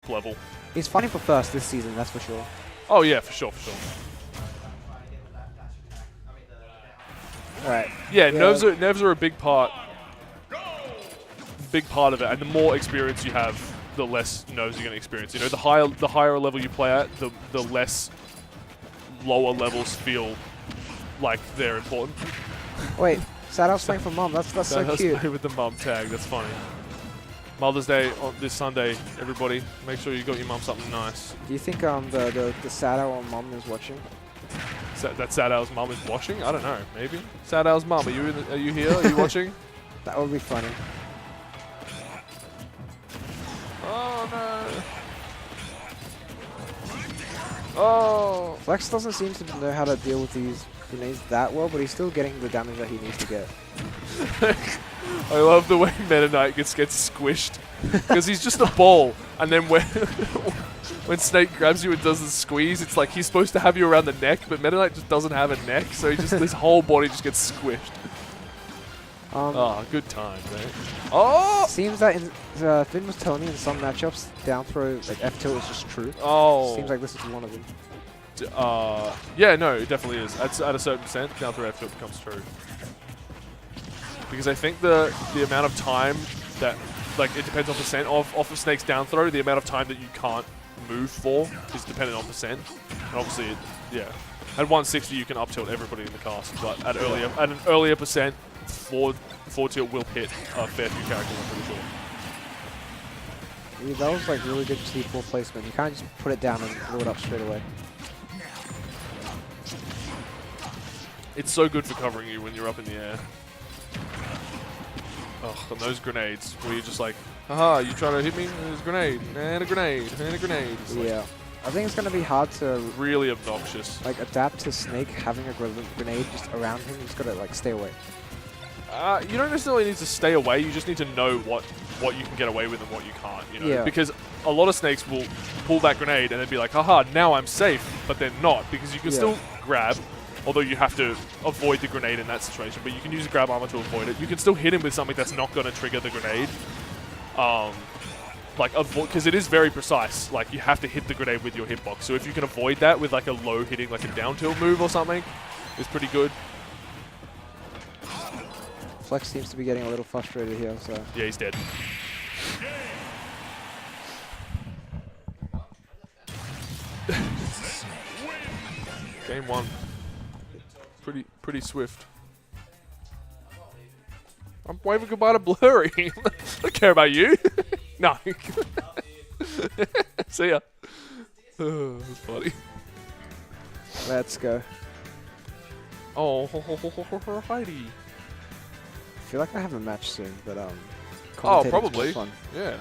level. He's fighting for first this season, that's for sure. Oh yeah, for sure, for sure. Alright. Yeah, nerves are a big part of it, and the more experience you have, the less nerves you're going to experience. You know, the higher level you play at, the less lower levels feel like they're important. Wait, SadHour's playing for Mom. That's so cute. Play with the mum tag. That's funny. Mother's Day on this Sunday, everybody. Make sure you got your mum something nice. Do you think the SadHour Mom is watching? That SadHour's mum is watching? I don't know. Maybe. SadHour's mum, are you here? Are you watching? That would be funny. Oh no. Oh. Flex doesn't seem to know how to deal with these grenades that well, but he's still getting the damage that he needs to get. I love the way Meta Knight gets squished because he's just a ball, and then when Snake grabs you and does the squeeze, it's like he's supposed to have you around the neck, but Meta Knight just doesn't have a neck, so his whole body just gets squished. Good times, eh? Oh! Seems that Finn was telling me in some matchups, down throw, like F tilt is just true. Oh. Seems like this is one of them. Yeah, no, it definitely is. At a certain percent, down throw F tilt becomes true. Because I think the amount of time that, like, it depends on percent off of Snake's down throw, the amount of time that you can't move for is dependent on percent. And obviously, yeah. At 160, you can up tilt everybody in the cast, but at an earlier percent, forward tilt will hit a fair few characters, I'm pretty sure. Yeah, that was like really good C4 placement. You can't just put it down and throw it up straight away. It's so good for covering you when you're up in the air. Oh, and those grenades, where you're just like, haha, you trying to hit me? There's a grenade, and a grenade, and a grenade. It's yeah. I think it's going to be hard to really obnoxious. Like adapt to Snake having a grenade just around him. You just got to like stay away. You don't necessarily need to stay away. You just need to know what you can get away with and what you can't. You know, because a lot of Snakes will pull that grenade and then be like, haha, now I'm safe, but they're not because you can still grab. Although you have to avoid the grenade in that situation, but you can use grab armor to avoid it. You can still hit him with something that's not going to trigger the grenade. Because it is very precise. Like, you have to hit the grenade with your hitbox. So if you can avoid that with like a low hitting, like a down tilt move or something, it's pretty good. Flex seems to be getting a little frustrated here, so. Yeah, he's dead. Game one. Pretty swift. I'm waving goodbye to Blurry. I don't care about you. No. See ya. Oh, that's funny. Let's go. Oh, Heidi. I feel like I have a match soon, but oh, probably. Fun. Yeah.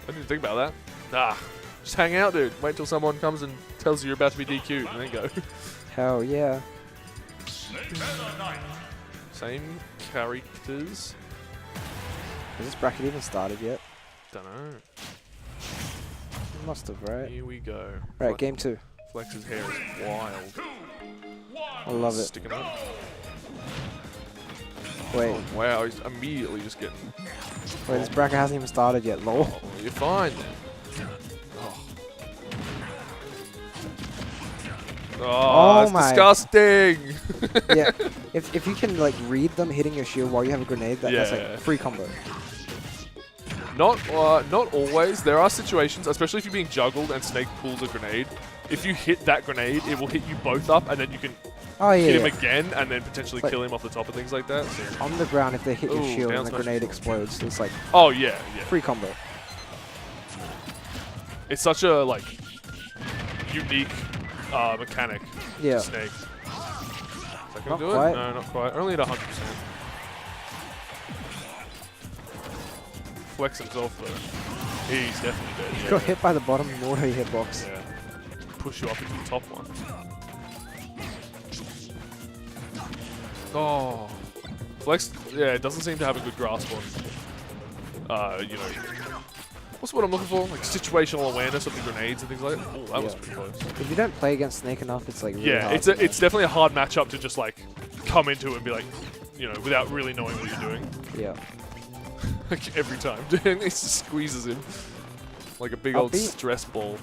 I didn't think about that. Nah. Just hang out, dude. Wait till someone comes and tells you you're about to be DQ'd, and then go. Hell yeah. Same characters. Has this bracket even started yet? Dunno. It must have, right? Here we go. Right, game 2. Flex's hair is wild. I love it. Sticking up. Wait. Oh, wow, he's immediately just getting... Wait, this bracket hasn't even started yet, lol. Oh, you're fine then. Oh, that's my. Disgusting! Yeah, if you can like read them hitting your shield while you have a grenade, that's like free combo. Not always. There are situations, especially if you're being juggled and Snake pulls a grenade. If you hit that grenade, it will hit you both up, and then you can hit him again, and then potentially kill him off the top of things like that. So. On the ground, if they hit your shield and the grenade explodes, it's like free combo. It's such a like unique mechanic. Yeah. Snake. Is that gonna Not do quite. it? No, not quite. Only at 100%. Flex himself though. He's definitely dead. He got hit by the bottom auto hitbox. Yeah. Push you up into the top one. Oh. Flex, yeah, it doesn't seem to have a good grasp on, you know, what's what I'm looking for? Like situational awareness of the grenades and things like that. Oh, that was pretty close. If you don't play against Snake enough, it's like really hard. It's definitely a hard matchup to just like come into it and be like, you know, without really knowing what you're doing. Yeah. Like every time, it just squeezes him. like a big Up old B? stress ball.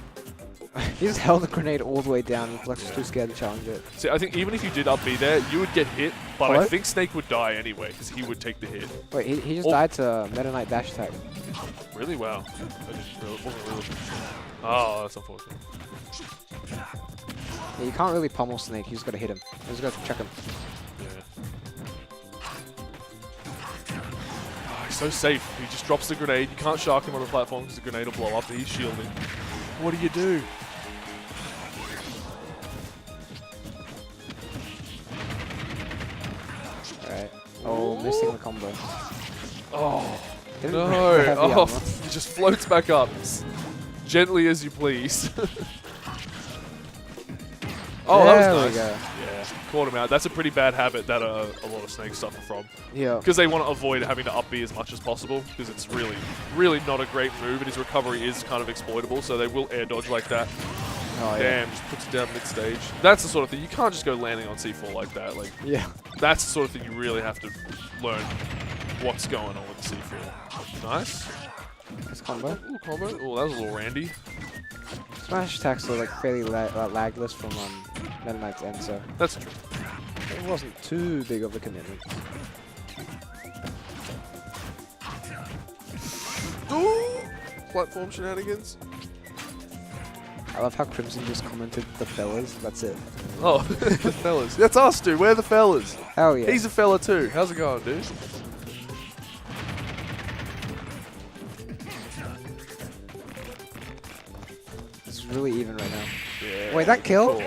He just held the grenade all the way down. He was too scared to challenge it. See, I think even if you did up B there, you would get hit, but Hello? I think Snake would die anyway, because he would take the hit. Wait, he just died to Meta Knight dash attack. Really? Wow. Wasn't really. Oh, that's unfortunate. Yeah, you can't really pummel Snake. You just gotta hit him. You just gotta chuck him. Oh, he's so safe. He just drops the grenade. You can't shark him on the platform because the grenade will blow up, but he's shielding. What do you do? Alright. Oh, missing the combo. Oh, Didn't no. grab the Oh, armor. he just floats back up. Gently as you please. Oh, There that was we nice. go. Yeah, caught him out. That's a pretty bad habit that a lot of snakes suffer from. Yeah. Because they want to avoid having to up B as much as possible, because it's really, really not a great move, and his recovery is kind of exploitable, so they will air dodge like that. Oh, Damn, just puts it down mid-stage. That's the sort of thing. You can't just go landing on C4 like that. Like, Yeah. that's the sort of thing you really have to learn what's going on with the C4. Nice. Nice combo. Ooh, combo. Oh, that was a little randy. Smash attacks are like fairly lagless from Meta Knight's end, so That's true. it wasn't too big of a commitment. Ooh! Platform shenanigans. I love how Crimson just commented the fellas. That's it. Oh, the fellas. That's us, dude. We're the fellas. Hell yeah. He's a fella too. How's it going, dude? It's really even right now. Yeah. Wait, that kill? Cool.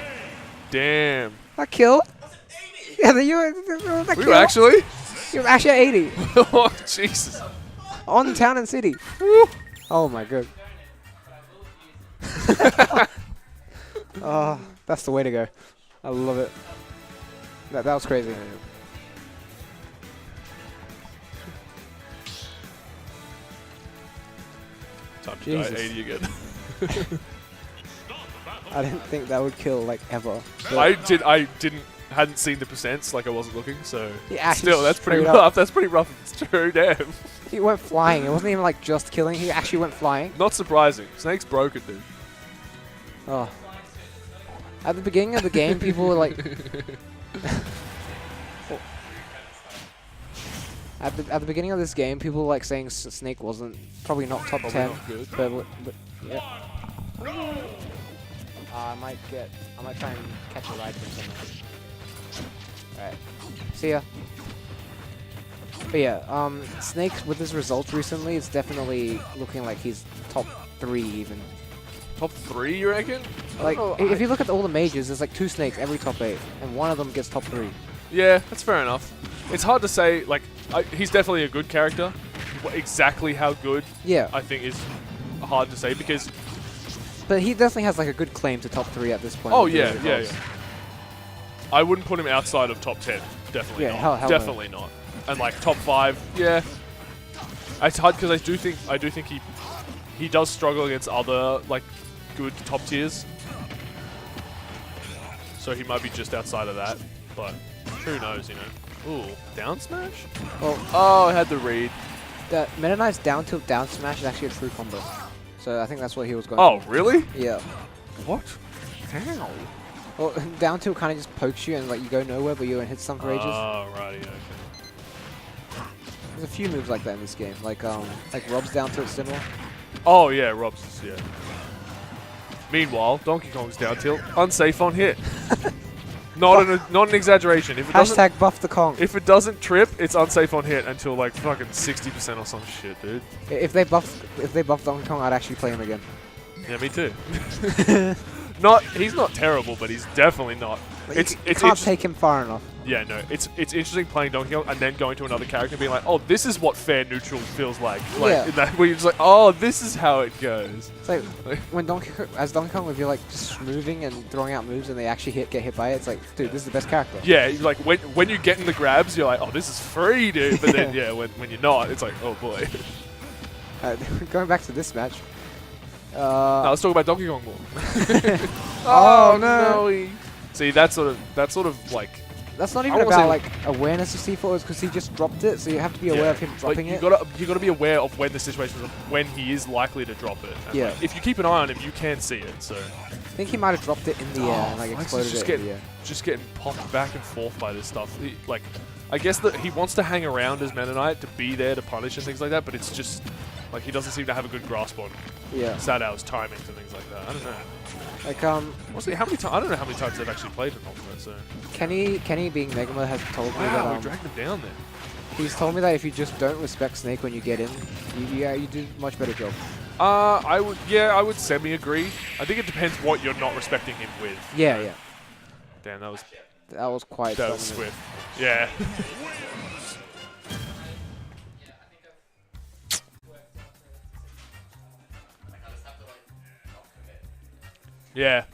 Damn. That kill? Yeah, that We kill? were actually? You were actually at 80. Oh, Jesus. On Town and City. Woo. Oh my god. Oh, that's the way to go. I love it. That was crazy. Time to Jesus. die 80 again. I didn't think that would kill like ever. Hadn't seen the percents, like I wasn't looking, so Yeah, still, that's pretty straight rough. up. That's pretty rough. It's true, damn. He went flying. It wasn't even like just killing. He actually went flying. Not surprising. Snake's broken, dude. Oh. At the beginning of the game, people were like... At the beginning of this game, people were like saying Snake wasn't probably not top 10, not good. but yeah. I might try and catch a ride from somewhere. All right, see ya. But yeah, Snake with his results recently, it's definitely looking like he's top 3 even. Top 3, you reckon? Like, if you look at all the majors, there's like 2 Snakes every top 8, and one of them gets top 3. Yeah, that's fair enough. It's hard to say, like, he's definitely a good character. Exactly how good, Yeah. I think, is hard to say, because... But he definitely has like a good claim to top 3 at this point. Oh, yeah. I wouldn't put him outside of top 10. Definitely Yeah, not. hell Definitely not. And, like, top 5, yeah. It's hard because I do think he does struggle against other, like, good top tiers. So he might be just outside of that, but who knows, you know. Ooh, down smash? Well, Oh, I had the read. the Meta Knight's down tilt down smash is actually a true combo. So I think that's what he was going Oh, for. really? Yeah. What? How? Well, down tilt kind of just pokes you and like you go nowhere, but you don't hit some for ages. Oh, righty, okay. There's a few moves like that in this game, like Rob's down tilt similar. Oh, yeah, Rob's, yeah. Meanwhile, Donkey Kong's down tilt, unsafe on hit. Not an exaggeration. If it Hashtag buff the Kong. If it doesn't trip, it's unsafe on hit until like fucking 60% or some shit, dude. If they buff Donkey Kong, I'd actually play him again. Yeah, me too. He's not terrible, but he's definitely not. You can't take him far enough. Yeah, no, it's interesting playing Donkey Kong and then going to another character and being like, oh, this is what fair neutral feels like. Yeah. In that, where you're just like, oh, this is how it goes. It's like when Donkey Kong, if you're like just moving and throwing out moves and they actually get hit by it, it's like, dude, this is the best character. Yeah, like when you get in the grabs, you're like, oh, this is free, dude. But then, yeah, when you're not, it's like, oh boy. Going back to this match. No, let's talk about Donkey Kong more. Oh no! See, that sort of like That's not even about like awareness of C4, because he just dropped it, so you have to be aware of him dropping it. You gotta be aware of when the situation is, when he is likely to drop it. And like, if you keep an eye on him, you can see it. So I think he might have dropped it in the air and like exploded it in the air. Just getting popped back and forth by this stuff. Like, I guess that he wants to hang around as Meta Knight to be there to punish and things like that, but it's just like he doesn't seem to have a good grasp on SadHour's timings and things like that. I don't know. Like honestly, I don't know how many times they've actually played an Ultimate. So Kenny being Megama has told me that we dragged him down there. He's told me that if you just don't respect Snake when you get in, you do a much better job. I would semi-agree. I think it depends what you're not respecting him with. Yeah, yeah. Damn, that was quite that was swift. Yeah. Yeah.